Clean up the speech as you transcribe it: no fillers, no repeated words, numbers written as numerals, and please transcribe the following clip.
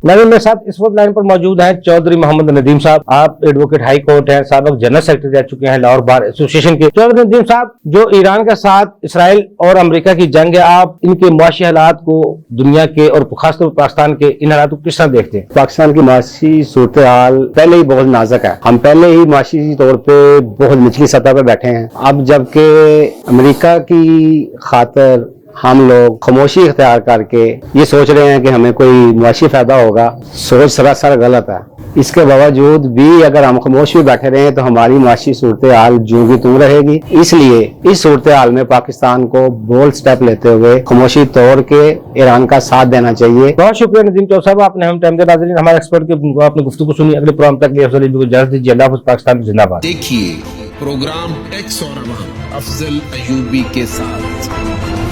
नाज़रीन मेरे साथ इस वक्त लाइन पर मौजूद हैं चौधरी मोहम्मद नदीम साहब। आप एडवोकेट हाई कोर्ट हैं, साबिक जनरल सेक्रेटरी रह चुके हैं लाहौर बार एसोसिएशन के। चौधरी नदीम साहब, जो ईरान के साथ इसराइल और अमेरिका की जंग है, आप इनके मुआशी हालात को दुनिया के और खासतौर पर पाकिस्तान के इन हालात को किस तरह देखते हैं? पाकिस्तान की माशी सूरत हाल पहले ही बहुत नाजुक है। हम पहले ही माशी तौर पे बहुत निचली सतह पे बैठे हैं। अब जबकि अमेरिका की खातर हम लोग खामोशी इख्तियार करके ये सोच रहे हैं कि हमें कोई मुआशी फायदा होगा, सोच सरासर गलत है। इसके बावजूद भी अगर हम खामोश भी बैठे रहे तो हमारी मुआशी सूरत हाल जो की त्यों रहेगी। इसलिए इस सूरत हाल में पाकिस्तान को बोल्ड स्टेप लेते हुए खामोशी तोड़ के ईरान का साथ देना चाहिए। बहुत शुक्रिया नदीम चौधरी साहब, आपने हम टाइम दिया। नाज़रीन, हमारे एक्सपर्ट के आपने गुफ्तगू सुनी। अगले प्रोग्राम तक लिए इजाजत दीजिए। अल्लाह हाफ़िज़। पाकिस्तान जिंदाबाद। देखिए प्रोग्राम टैक्स और अफजल अयूबी के साथ।